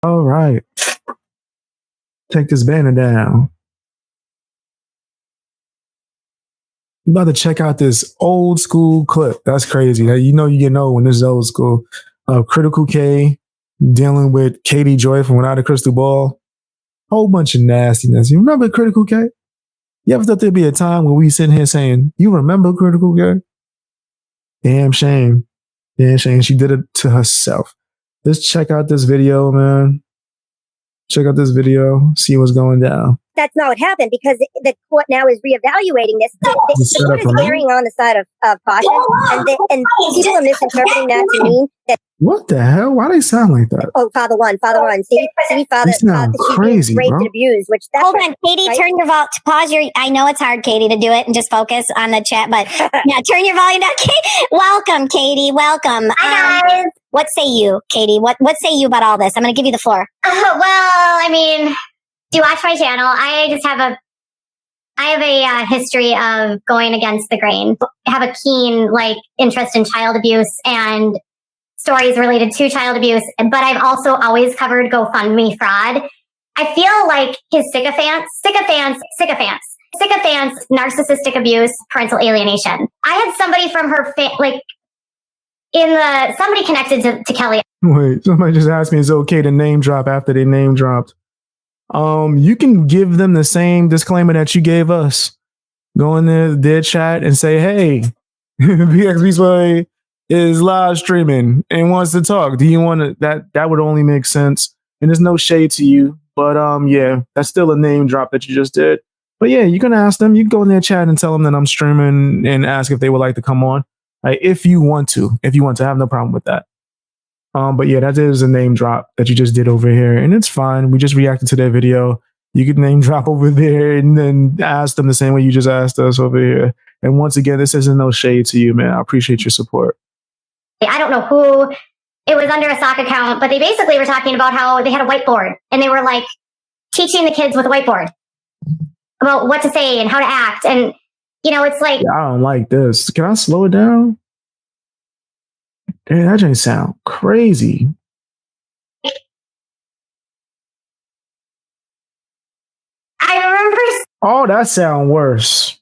All right. Take this banner down. I'm about to check out this old school clip. That's crazy. You know you get old when this is old school. Critical K dealing with Katie Joy from Without a Crystal Ball. Whole bunch of nastiness. You remember Critical K? You ever thought there'd be a time when we sitting here saying, you remember Critical K? Damn shame. Damn shame. She did it to herself. Let's check out this video, man. Check out this video. See what's going down. That's not what happened because the court now is reevaluating this. The court is erring on the side of caution, and people are misinterpreting that to mean that. What the hell? Why they sound like that? Oh, Father one. See, Father, crazy, raped bro. and abused. Which that's hold on, Katie, right? Turn your volume. Pause your. I know it's hard, Katie, to do it and just focus on the chat, but yeah, turn your volume down. Welcome, Katie. Welcome. Hi guys. What say you, Katie? What say you about all this? I'm going to give you the floor. Well, I mean, do you watch my channel? I have a history of going against the grain. I have a keen interest in child abuse and stories related to child abuse, but I've also always covered GoFundMe fraud. I feel like his sycophants, narcissistic abuse, parental alienation. I had somebody from her somebody connected to Kelly. Wait, somebody just asked me, is it okay to name drop after they name dropped? You can give them the same disclaimer that you gave us. Go in their chat and say, hey, BXB is live streaming and wants to talk. Do you want to, that would only make sense. And there's no shade to you, but yeah, that's still a name drop that you just did. But yeah, you can ask them, you can go in their chat and tell them that I'm streaming and ask if they would like to come on. Right, if you want to, I have no problem with that. But yeah, that is a name drop that you just did over here, and it's fine. We just reacted to their video. You could name drop over there and then ask them the same way you just asked us over here. And once again, this isn't no shade to you, man. I appreciate your support. I don't know who it was under a sock account, but they basically were talking about how they had a whiteboard and they were teaching the kids with a whiteboard about what to say and how to act. And it's like, yeah, I don't like this. Can I slow it down? Damn, that didn't sound crazy. I remember. Oh, that sound worse.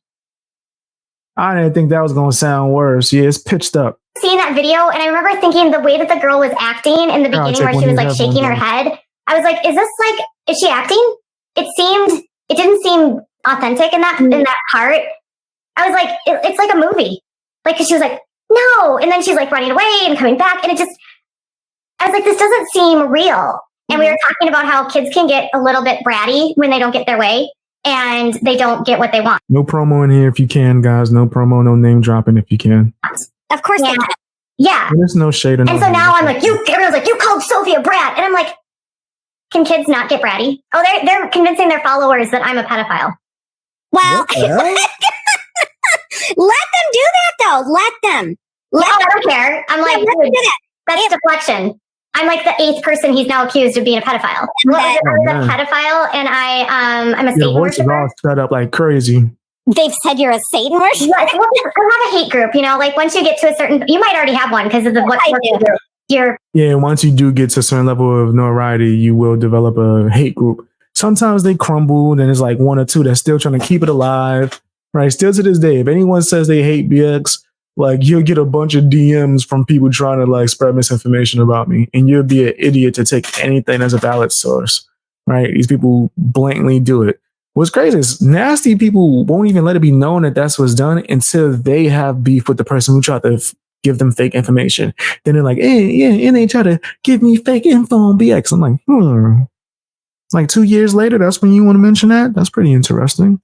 I didn't think that was going to sound worse. Yeah, it's pitched up. Seeing that video, and I remember thinking the way that the girl was acting in the beginning where she was shaking her head, I was like, is she acting? It didn't seem authentic in that part. I was like, it's like a movie. Cause she was like, no. And then she's running away and coming back. And I was like, this doesn't seem real. And we were talking about how kids can get a little bit bratty when they don't get their way and they don't get what they want. No promo in here if you can, guys. No promo, no name dropping if you can. Of course they can. Yeah. There's no shade. And so now I'm like, everyone's like, you called Sophie a brat. And I'm like, can kids not get bratty? Oh, they're convincing their followers that I'm a pedophile. Well, let them do that though. Let them. I don't care. I'm like, that's deflection. I'm like the 8th person he's now accused of being a pedophile. I was a pedophile, and I'm a Satan worshiper. Your voice is all set up like crazy. They've said you're a Satan worshiper? Yes, I have a hate group. Once you get to a certain, you might already have one because of what you do. Yeah, once you do get to a certain level of notoriety, you will develop a hate group. Sometimes they crumble, and there's one or two that's still trying to keep it alive. Right, still to this day, if anyone says they hate BX, you'll get a bunch of DMs from people trying to spread misinformation about me, and you'll be an idiot to take anything as a valid source. Right, these people blatantly do it. What's crazy is nasty people won't even let it be known that that's what's done until they have beef with the person who tried to give them fake information. Then they're like, hey, yeah, and they try to give me fake info on BX. I'm like, It's 2 years later, that's when you want to mention that? That's pretty interesting.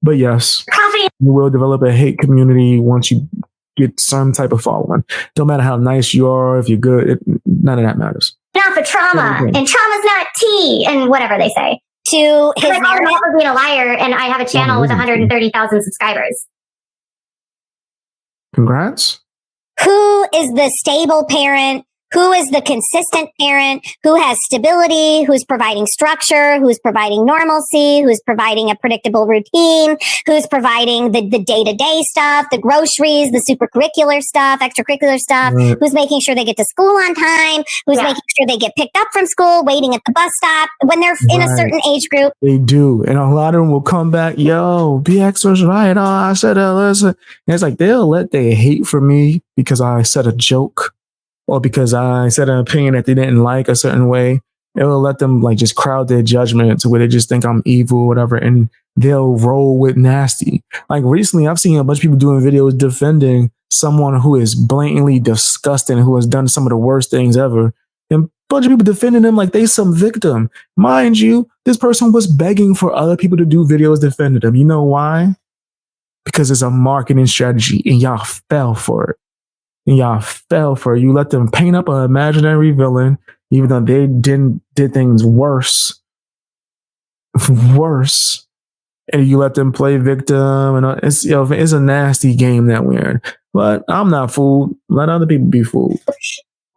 But yes, you will develop a hate community once you get some type of following. Don't matter how nice you are, if you're good, none of that matters. Not for trauma, and trauma's not tea, and whatever they say. To his narrative for being a liar, and I have a channel with 130,000 subscribers. Congrats. Who is the stable parent Who is the consistent parent who has stability, who's providing structure, who's providing normalcy, who's providing a predictable routine, who's providing the day-to-day stuff, the groceries, the supercurricular stuff, extracurricular stuff, who's making sure they get to school on time, who's making sure they get picked up from school, waiting at the bus stop when they're in a certain age group. They do. And a lot of them will come back, yo, BX was right. Oh, I said listen. And it's like they'll let their hate for me because I said a joke or because I said an opinion that they didn't like a certain way. It will let them like just crowd their judgment to where they just think I'm evil or whatever. And they'll roll with nasty. Like recently, I've seen a bunch of people doing videos defending someone who is blatantly disgusting, who has done some of the worst things ever. And a bunch of people defending them like they some victim. Mind you, this person was begging for other people to do videos defending them. You know why? Because it's a marketing strategy and y'all fell for it. And y'all fell for it. You let them paint up an imaginary villain, even though they did things worse. Worse. And you let them play victim. And it's a nasty game that we're in. But I'm not fooled. Let other people be fooled.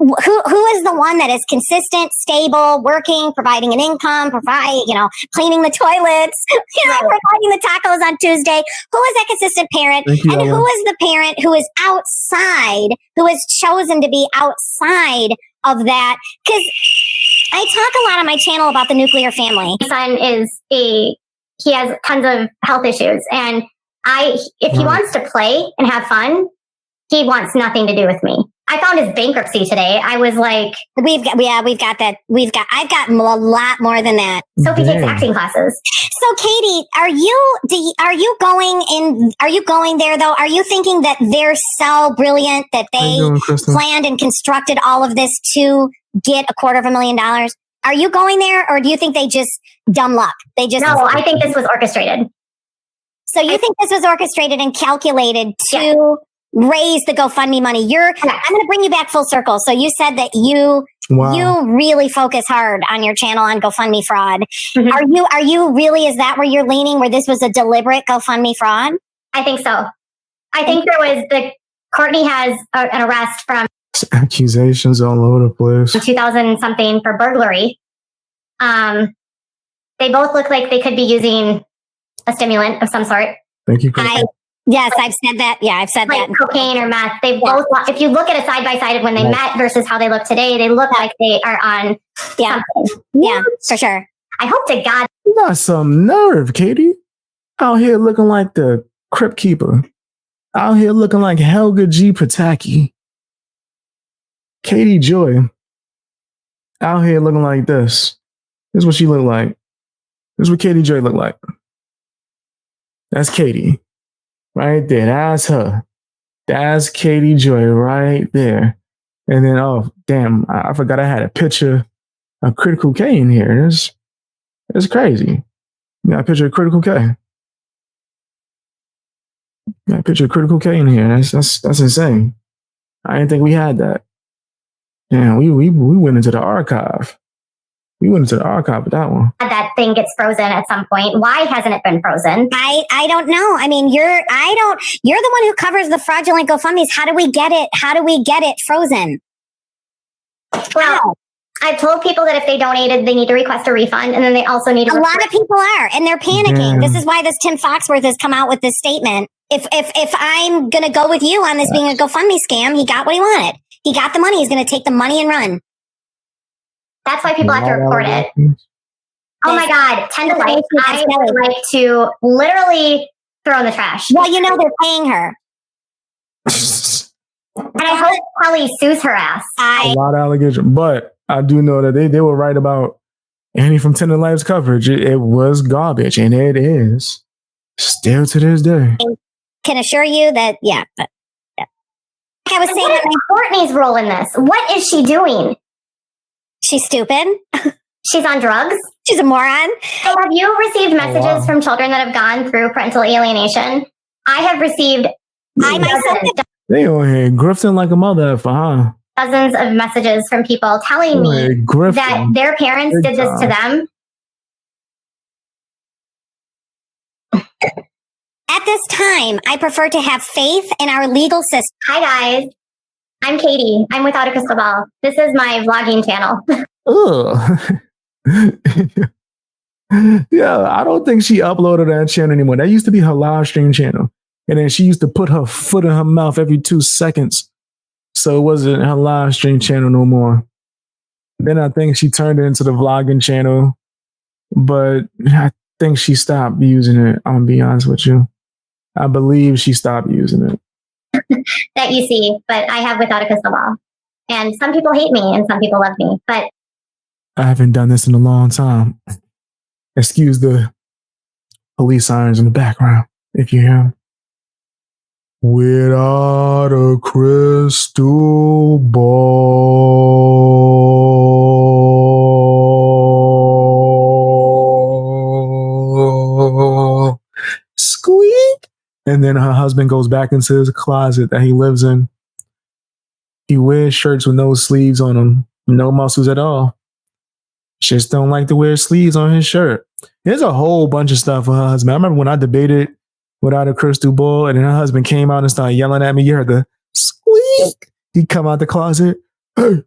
Who is the one that is consistent, stable, working, providing an income, cleaning the toilets, providing the tacos on Tuesday? Who is that consistent parent? And who is the parent who is outside, who has chosen to be outside of that? Because I talk a lot on my channel about the nuclear family. My son he has tons of health issues, and if he wants to play and have fun, he wants nothing to do with me. I found his bankruptcy today. I was like, I've got a lot more than that. Sophie takes acting classes. So Katie, are you going there though? Are you thinking that they're so brilliant that they planned and constructed all of this to get $250,000? Are you going there, or do you think they just dumb luck? No, I think this was orchestrated. So you think this was orchestrated and calculated to raise the GoFundMe money? I'm going to bring you back full circle. So you said that you really focus hard on your channel on GoFundMe fraud. Mm-hmm. Are you really, is that where you're leaning, where this was a deliberate GoFundMe fraud? I think so. I think Courtney has an arrest from accusations all over the place. 2000 something for burglary. They both look like they could be using a stimulant of some sort. Thank you. Yes, I've said that. Yeah, I've said like that. Cocaine or meth. They both, if you look at a side by side of when they met versus how they look today, they look like they are on something. Yeah, for sure. I hope to God. You got some nerve, Katie. Out here looking like the Crypt Keeper. Out here looking like Helga G. Pataki. Katie Joy. Out here looking like this. This is what she looked like. This is what Katie Joy looked like. That's Katie. Right there. That's her. That's Katie Joy right there. And then, oh, damn, I forgot I had a picture of Critical K in here. It's crazy. Yeah, a picture of Critical K. Got a picture of Critical K in here. That's insane. I didn't think we had that. Yeah, we went into the archive. We went into the archive with that one. That thing gets frozen at some point. Why hasn't it been frozen? I don't know. I mean, you're the one who covers the fraudulent GoFundMes. How do we get it frozen? Well, I've told people that if they donated, they need to request a refund, and then they also need to. A lot of people are, and they're panicking. Yeah. This is why this Tim Foxworth has come out with this statement. If I'm gonna go with you on this being a GoFundMe scam, he got what he wanted. He got the money. He's gonna take the money and run. That's why people have to report it. Oh my God, 10 to life. I would like to literally throw in the trash. Well, they're paying her. And I hope Kelly sues her ass. A lot of allegations. But I do know that they were right about Annie from 10 to Life's coverage. It was garbage, and it is still to this day. I can assure you that, I was saying that Courtney's role in this. What is she doing? She's stupid. She's on drugs. She's a moron. So have you received messages from children that have gone through parental alienation? I have received. They on here grifting like a mother for her. Dozens of messages from people telling me that their parents did this to them. At this time, I prefer to have faith in our legal system. Hi, guys. I'm Katie. I'm without a crystal ball. This is my vlogging channel. Yeah, I don't think she uploaded that channel anymore. That used to be her live stream channel. And then she used to put her foot in her mouth every 2 seconds. So it wasn't her live stream channel no more. Then I think she turned it into the vlogging channel. But I think she stopped using it. I'm going to be honest with you. I believe she stopped using it. That you see, but I have without a crystal ball. And some people hate me and some people love me. But I haven't done this in a long time. Excuse the police sirens in the background, if you hear them. Without a crystal ball. Squeak. And then her husband goes back into his closet that he lives in. He wears shirts with no sleeves on them, no muscles at all. Just don't like to wear sleeves on his shirt. There's a whole bunch of stuff for her husband. I remember when I debated without a crystal ball, and then her husband came out and started yelling at me. You heard the squeak. He come out the closet. Hey,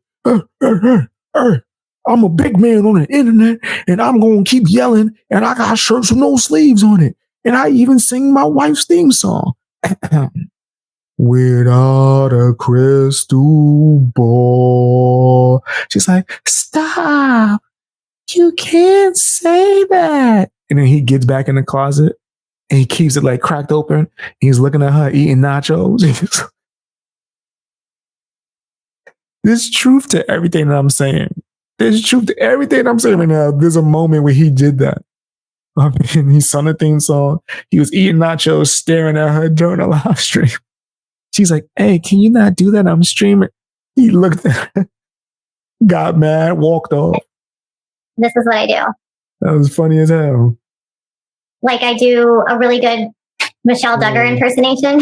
I'm a big man on the internet, and I'm going to keep yelling, and I got shirts with no sleeves on it. And I even sing my wife's theme song. Without a crystal ball. She's like, stop. You can't say that. And then he gets back in the closet and he keeps it like cracked open. He's looking at her eating nachos. There's truth to everything that I'm saying. There's truth to everything I'm saying right now. There's a moment where he did that. I mean, he sung a theme song. He was eating nachos, staring at her during a live stream. She's like, hey, can you not do that? I'm streaming. He looked at her, got mad, walked off. This is what I do. That was funny as hell. Like I do a really good Michelle Duggar impersonation.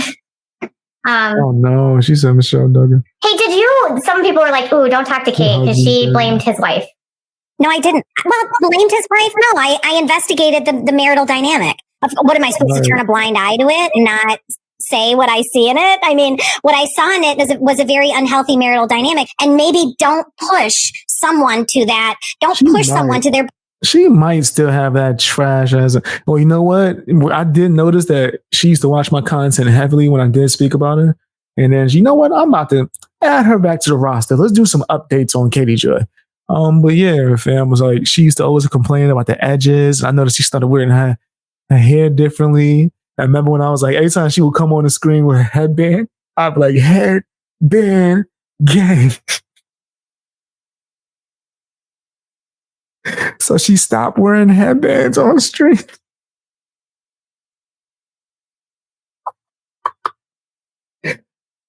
Oh no, she said Michelle Duggar. Hey, did you? Some people were like, "Ooh, don't talk to Kate because she blamed his wife." No, I didn't. Well, blamed his wife? No, I investigated the marital dynamic. What am I supposed to turn a blind eye to it and not say what I see in it? I mean, what I saw in it was a very unhealthy marital dynamic. And maybe don't push someone to that. Don't push someone to their... She might still have that trash as a... Well, you know what? I did notice that she used to watch my content heavily when I did speak about her. And then, you know what? I'm about to add her back to the roster. Let's do some updates on Katie Joy. But yeah, fam was like, she used to always complain about the edges. I noticed she started wearing her hair differently. I remember when I was like, every time she would come on the screen with her headband, I'd be like, headband gang. So she stopped wearing headbands on the street.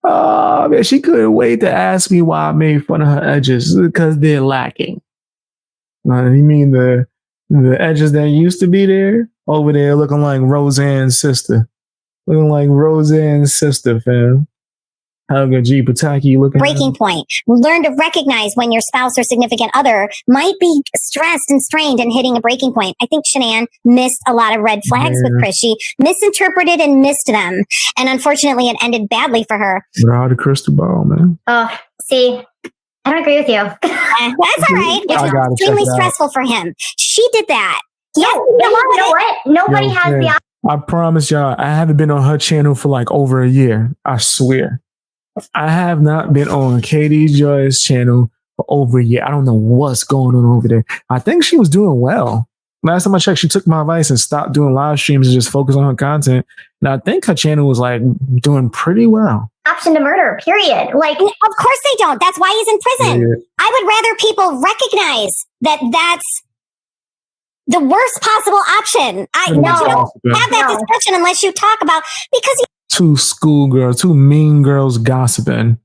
Oh, man, she couldn't wait to ask me why I made fun of her edges because they're lacking. You mean the edges that used to be there over there looking like Roseanne's sister? Looking like Roseanne's sister, fam. Helga G. Pataki looking breaking point. Learn to recognize when your spouse or significant other might be stressed and strained and hitting a breaking point. I think Shanann missed a lot of red flags with Chris. She misinterpreted and missed them. And unfortunately, it ended badly for her. Without a crystal ball, man. Oh, see, I don't agree with you. That's all right. It was extremely stressful for him. She did that. Yes, you know what? Nobody has the option. I promise y'all, I haven't been on her channel for like over a year. I swear. I have not been on Katie Joy's channel for over a year. I don't know what's going on over there. I think she was doing well. Last time I checked, she took my advice and stopped doing live streams and just focused on her content. And I think her channel was like doing pretty well. Option to murder, period. Like, of course they don't. That's why he's in prison. Yeah. I would rather people recognize that that's the worst possible option. You don't have that discussion unless you talk about, because two schoolgirls, two mean girls gossiping.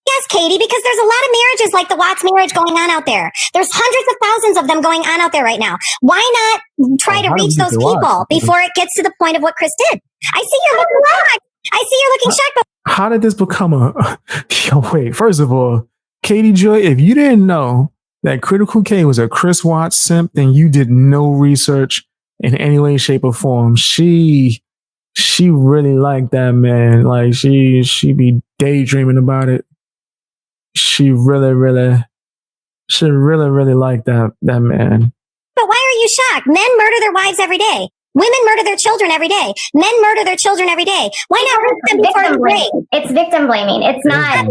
Yes, Katie, because there's a lot of marriages like the Watts marriage going on out there. There's hundreds of thousands of them going on out there right now. Why not try to reach those people before it gets to the point of what Chris did? I see you're looking shocked. I see you're looking shocked. How did this become a... Wait, first of all, Katie Joy, if you didn't know that Critical K was a Chris Watts simp, then you did no research in any way, shape, or form. She really liked that man. Like she be daydreaming about it. She really liked that man. But why are you shocked? Men murder their wives every day. Women murder their children every day. Men murder their children every day. Why not rape them before you rape? It's victim blaming. It's not.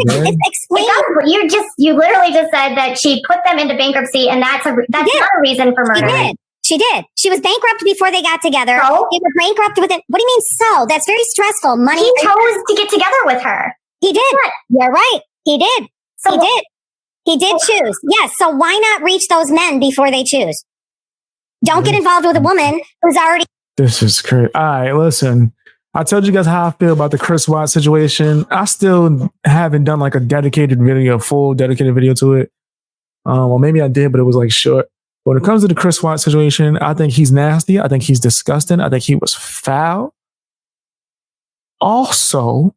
You literally just said that she put them into bankruptcy, and that's not a reason for murder. She did. She was bankrupt before they got together. So? They were bankrupt within. What do you mean? So that's very stressful. Money. He chose to get together with her. He did. You're right. He did. So he did. He did choose. Yes. So why not reach those men before they choose? Don't get involved with a woman who's already. This is crazy. All right, listen. I told you guys how I feel about the Chris Watts situation. I still haven't done like a full dedicated video to it. Well, maybe I did, but it was like short. When it comes to the Chris Watts situation, I think he's nasty. I think he's disgusting. I think he was foul. Also,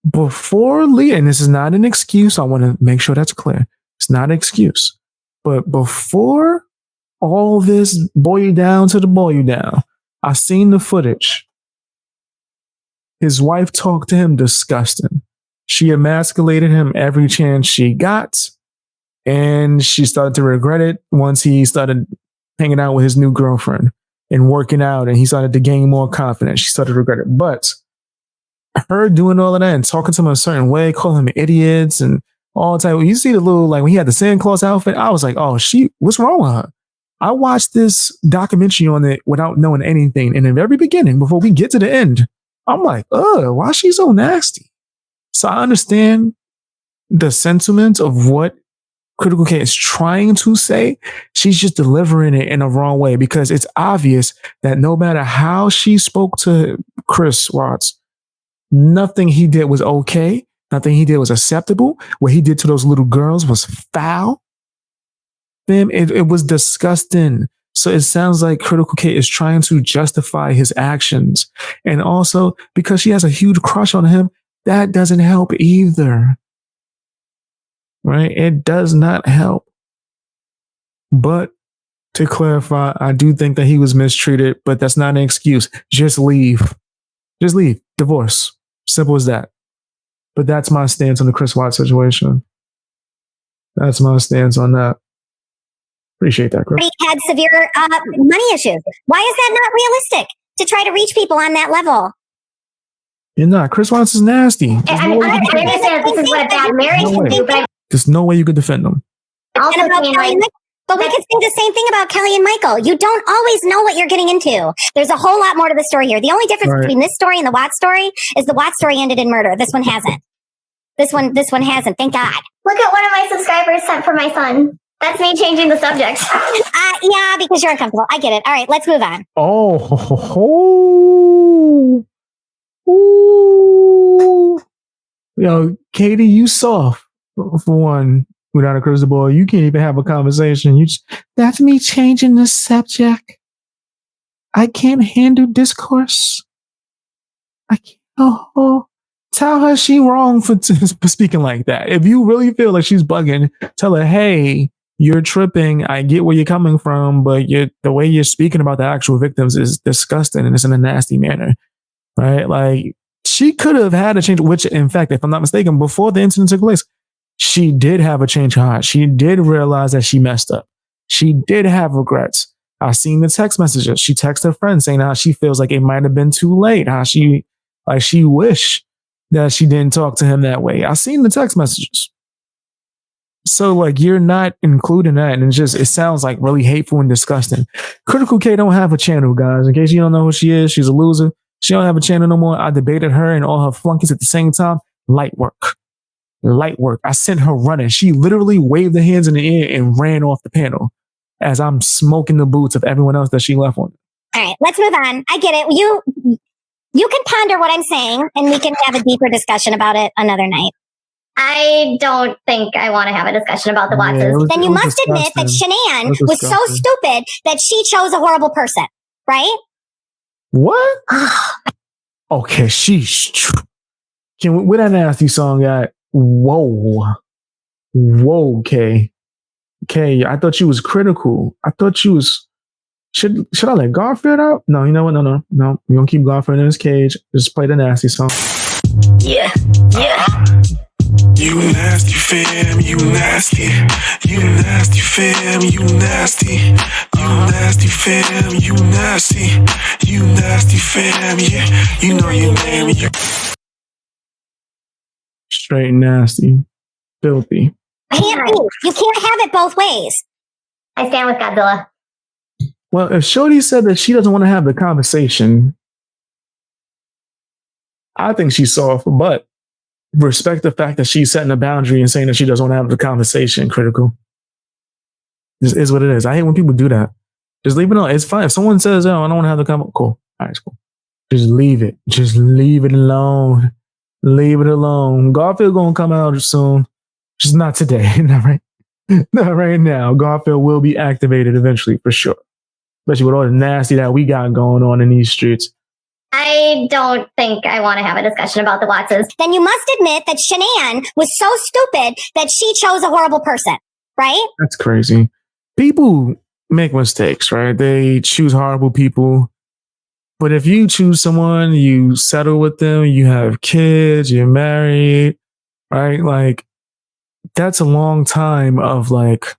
before Leah, and this is not an excuse, I want to make sure that's clear. It's not an excuse. But before all this boil you down, I seen the footage. His wife talked to him disgusting. She emasculated him every chance she got. And she started to regret it once he started hanging out with his new girlfriend and working out, and he started to gain more confidence. She started to regret it. But her doing all of that and talking to him a certain way, calling him idiots and all the time. You see the little, like when he had the Santa Claus outfit, I was like, oh, what's wrong with her? I watched this documentary on it without knowing anything. And in the very beginning, before we get to the end, I'm like, why is she so nasty? So I understand the sentiment of what Critical K is trying to say. She's just delivering it in a wrong way, because it's obvious that no matter how she spoke to Chris Watts, nothing he did was okay. Nothing he did was acceptable. What he did to those little girls was foul. It was disgusting. So it sounds like Critical K is trying to justify his actions. And also, because she has a huge crush on him, that doesn't help either. Right? It does not help. But to clarify, I do think that he was mistreated, but that's not an excuse. Just leave. Just leave. Divorce. Simple as that. But that's my stance on the Chris Watts situation. That's my stance on that. Appreciate that, Chris. He had severe money issues. Why is that not realistic to try to reach people on that level? You're not. Chris Watts is nasty. I understand this is what a bad marriage can do, but there's no way you could defend them. But we could say the same thing about Kelly and Michael. You don't always know what you're getting into. There's a whole lot more to the story here. The only difference between this story and the Watts story is the Watts story ended in murder. This one hasn't. This one hasn't. Thank God. Look at one of my subscribers sent for my son. That's me changing the subject. Yeah, because you're uncomfortable. I get it. All right, let's move on. Yo, Katie, you soft for one. Without a crystal ball, you can't even have a conversation. That's me changing the subject. I can't handle discourse. I can't. Tell her she wrong for speaking like that. If you really feel like she's bugging, tell her, hey, you're tripping. I get where you're coming from, but the way you're speaking about the actual victims is disgusting, and it's in a nasty manner, right? Like, she could have had a change, which, in fact, if I'm not mistaken, before the incident took place, she did have a change of heart. She did realize that she messed up. She did have regrets. I seen the text messages. She texted her friend saying how she feels like it might have been too late. How she wished that she didn't talk to him that way. I seen the text messages. So like, you're not including that, and it sounds like really hateful and disgusting. Critical K don't have a channel, guys. In case you don't know who she is, she's a loser. She don't have a channel no more. I debated her and all her flunkies at the same time. Light work. I sent her running. She literally waved her hands in the air and ran off the panel as I'm smoking the boots of everyone else that she left on. All right, let's move on. I get it. You can ponder what I'm saying, and we can have a deeper discussion about it another night. I don't think I want to have a discussion about the Wattses. Then you must admit that Shanann was so stupid that she chose a horrible person, right? What? Okay, with that nasty song at whoa, Kay. I thought you was critical. I thought you was. Should I let Garfield out? No, you know what? No. We're gonna keep Garfield in his cage. Just play the nasty song. Yeah, yeah. You nasty fam, you nasty. You nasty fam, you nasty. You nasty fam, you nasty. You nasty fam, yeah. You know your name. You Straight nasty, filthy. Can't be. You can't have it both ways. I stand with Godzilla. Well, if Shorty said that she doesn't want to have the conversation, I think she's soft, but respect the fact that she's setting a boundary and saying that she doesn't want to have the conversation. Critical. This is what it is. I hate when people do that. Just leave it alone. It's fine. If someone says, oh, I don't want to have the conversation, cool. All right, it's cool. Just leave it. Just leave it alone. Leave it alone. Garfield gonna come out soon. Just not today. Not right. Not right now. Garfield will be activated eventually for sure. Especially with all the nasty that we got going on in these streets. I don't think I want to have a discussion about the Wattses. Then you must admit that Shanann was so stupid that she chose a horrible person, right? That's crazy. People make mistakes, right? They choose horrible people. But if you choose someone, you settle with them, you have kids, you're married, right? Like, that's a long time of like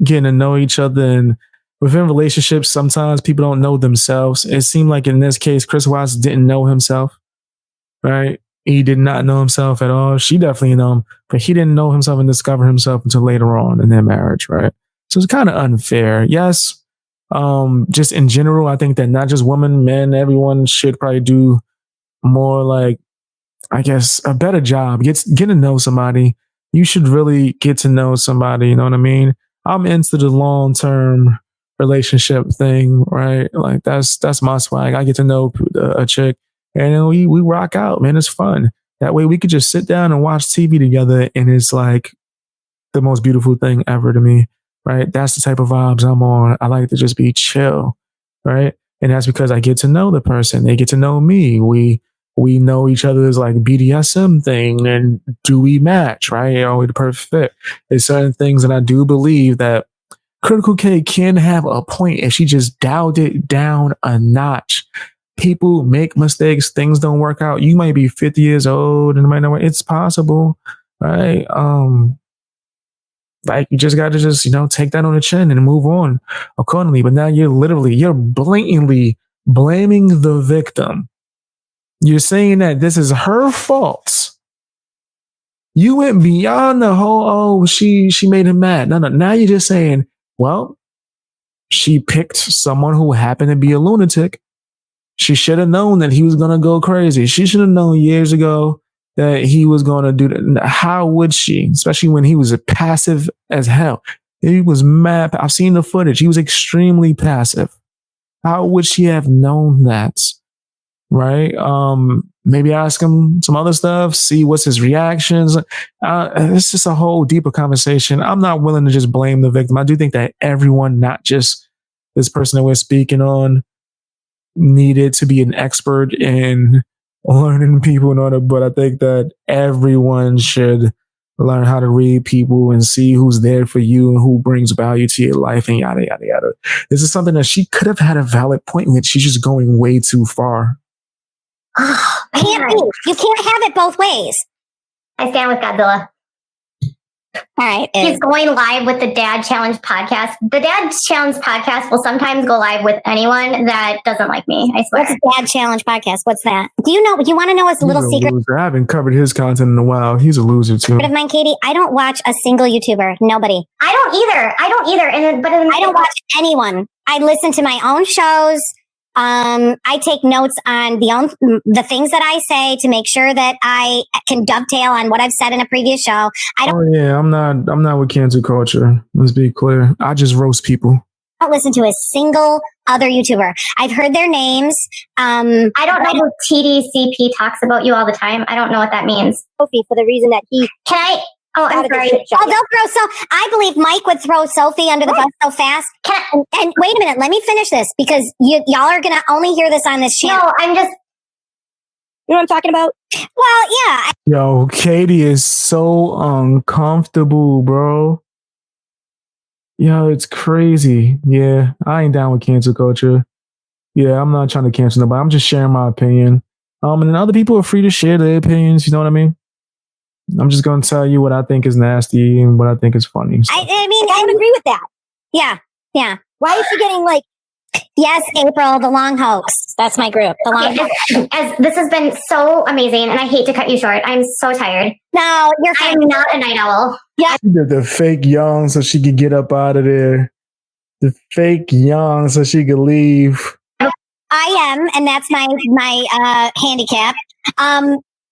getting to know each other. And within relationships, sometimes people don't know themselves. It seemed like in this case, Chris Watts didn't know himself, right? He did not know himself at all. She definitely know him, but he didn't know himself and discover himself until later on in their marriage, right? So it's kind of unfair. Yes. Just in general, I think that not just women, men, everyone should probably do more like, I guess, a better job. Get to know somebody. You should really get to know somebody. You know what I mean? I'm into the long-term relationship thing, right? Like that's my swag. I get to know a chick and then we rock out, man. It's fun. That way we could just sit down and watch TV together and it's like the most beautiful thing ever to me, right? That's the type of vibes I'm on. I like to just be chill, right? And that's because I get to know the person. They get to know me. We know each other's like BDSM thing and do we match, right? Are we the perfect fit? There's certain things that I do believe that Critical K can have a point if she just dialed it down a notch. People make mistakes. Things don't work out. You might be 50 years old and it might not work. It's possible, right? Like you just got to just, take that on the chin and move on accordingly. But now you're blatantly blaming the victim. You're saying that this is her fault. You went beyond the whole, she made him mad. No. Now you're just saying, well, she picked someone who happened to be a lunatic. She should have known that he was going to go crazy. She should have known years ago that he was going to do that. How would she? Especially when he was passive as hell. He was mad. I've seen the footage. He was extremely passive. How would she have known that? Right? Maybe ask him some other stuff, see what's his reactions. It's just a whole deeper conversation. I'm not willing to just blame the victim. I do think that everyone, not just this person that we're speaking on, needed to be an expert in learning people in order, but I think that everyone should learn how to read people and see who's there for you and who brings value to your life and yada, yada, yada. This is something that she could have had a valid point with. She's just going way too far. Can't be. You can't have it both ways. I stand with Godzilla. All right. He's going live with the Dad Challenge podcast. The Dad Challenge podcast will sometimes go live with anyone that doesn't like me, I swear. What's the Dad Challenge podcast? What's that? Do you want to know a little secret? Loser. I haven't covered his content in a while. He's a loser too. Of mine, Katie, I don't watch a single YouTuber. Nobody. I don't either. I don't watch anyone. I listen to my own shows. I take notes on the things that I say to make sure that I can dovetail on what I've said in a previous show. I'm not with cancel culture. Let's be clear. I just roast people. I don't listen to a single other YouTuber. I've heard their names. I don't know who TDCP talks about you all the time. I don't know what that means. Sophie, for the reason that he. Can I? Oh, I'm sorry. Oh, don't throw I believe Mike would throw Sophie under the bus so fast. And wait a minute, let me finish this because y'all are gonna only hear this on this channel. No, I'm just. You know what I'm talking about? Well, yeah. Yo, Katie is so uncomfortable, bro. Yo, it's crazy. Yeah, I ain't down with cancel culture. Yeah, I'm not trying to cancel nobody. I'm just sharing my opinion. And then other people are free to share their opinions. You know what I mean? I'm just going to tell you what I think is nasty and what I think is funny. So. I mean, I would agree with that. Yeah. Why is she getting like? Yes, April, the long hoax. That's my group. The long hoax. As this has been so amazing, and I hate to cut you short. I'm so tired. No, you're fine. I'm not a night owl. Yeah. She did the fake yawn so she could get up out of there. The fake yawn so she could leave. I am, and that's my handicap.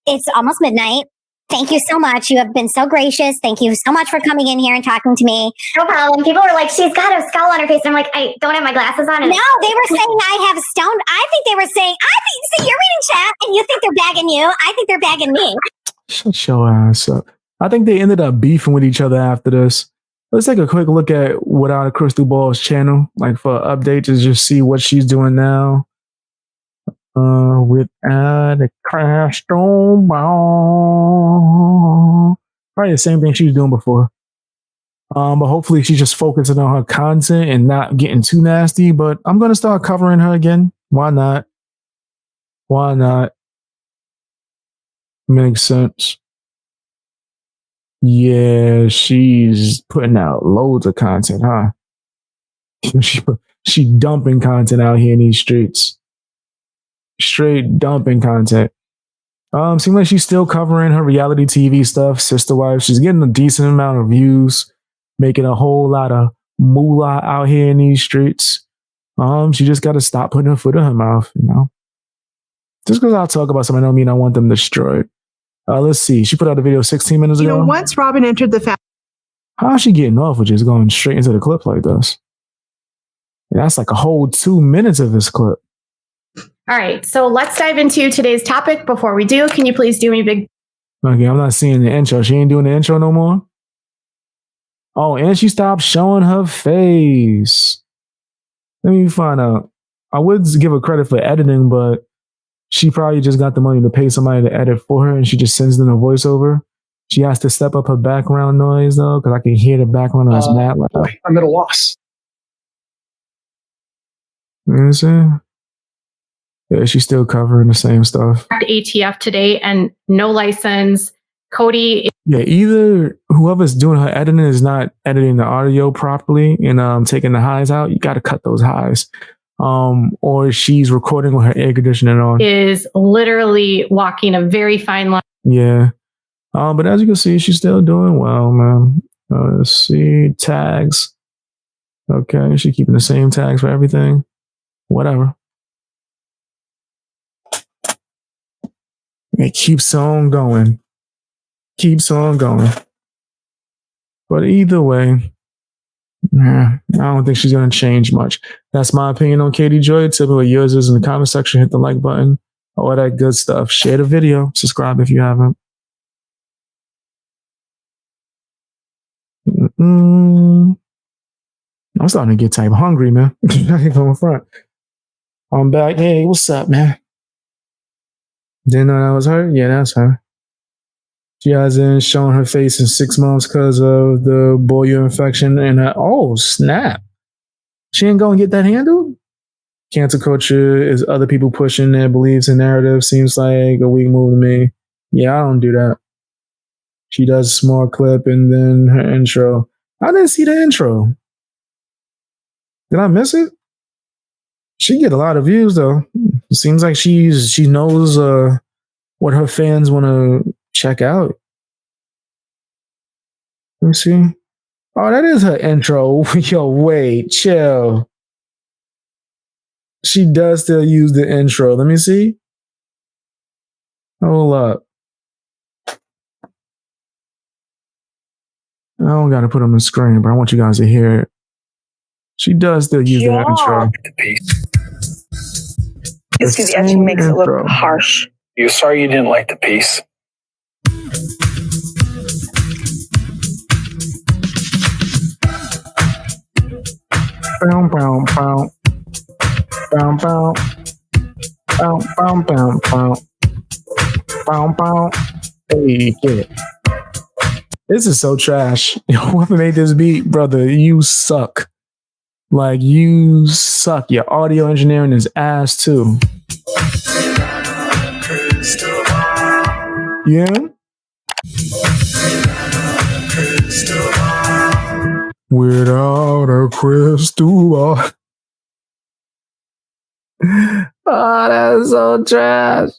It's almost midnight. Thank you so much. You have been so gracious. Thank you so much for coming in here and talking to me. No problem. People were like, she's got a scowl on her face. And I'm like, I don't have my glasses on. And no, they were saying I have stoned. I think they were saying, see, you're reading chat and you think they're bagging you. I think they're bagging me. Shut your ass up. I think they ended up beefing with each other after this. Let's take a quick look at Without a Crystal Ball's channel, like for updates, to just see what she's doing now. Without a crystal ball. Probably the same thing she was doing before. But hopefully she's just focusing on her content and not getting too nasty. But I'm gonna start covering her again. Why not? Why not? Makes sense. Yeah, she's putting out loads of content, huh? She dumping content out here in these streets. Straight dumping content. Seems like she's still covering her reality TV stuff, Sister Wife. She's getting a decent amount of views, making a whole lot of moolah out here in these streets. She just got to stop putting her foot in her mouth, you know. Just because I'll talk about something, I don't mean I want them destroyed. Let's see. She put out a video 16 minutes ago. Once Robin entered the how's she getting off with just going straight into the clip like this? And that's like a whole 2 minutes of this clip. All right, so let's dive into today's topic. Before we do, can you please do me a big... Okay, I'm not seeing the intro. She ain't doing the intro no more? Oh, and she stopped showing her face. Let me find out. I would give her credit for editing, but she probably just got the money to pay somebody to edit for her, and she just sends them a voiceover. She has to step up her background noise, though, because I can hear the background noise mad loud. I'm at a loss. You know what I'm saying? Yeah, she's still covering the same stuff. ATF today and no license. Cody. Yeah, either whoever's doing her editing is not editing the audio properly and taking the highs out. You got to cut those highs. Or she's recording with her air conditioning on. Is literally walking a very fine line. Yeah. But as you can see, she's still doing well, man. Let's see. Tags. Okay, she's keeping the same tags for everything. Whatever. It keeps on going. Keeps on going. But either way, I don't think she's going to change much. That's my opinion on Katie Joy. Tell me what yours is in the comment section. Hit the like button. All that good stuff. Share the video. Subscribe if you haven't. I'm starting to get type hungry, man. I ain't going front. I'm back. Hey, what's up, man? Didn't know that was her? Yeah, that's her. She hasn't shown her face in 6 months because of the boil infection and oh, snap. She ain't going to get that handled? Cancel culture is other people pushing their beliefs and narratives. Seems like a weak move to me. Yeah, I don't do that. She does a small clip and then her intro. I didn't see the intro. Did I miss it? She get a lot of views though. It seems like she knows what her fans want to check out. Let me see. Oh, that is her intro. Yo, wait, chill. She does still use the intro. Let me see. Hold up. I don't got to put on the screen, but I want you guys to hear it. She does still use that intro. It's because the etching makes it look harsh. You're sorry you didn't like the piece. Bow, bow, bow. Bow, bow. Bow, bow, bow, bow. Bow, bow. Hey, get it. This is so trash. Whoever made this beat, brother, you suck. Like, you suck. Your audio engineering is ass, too. Yeah. Without a crystal ball. Oh, that's so trash.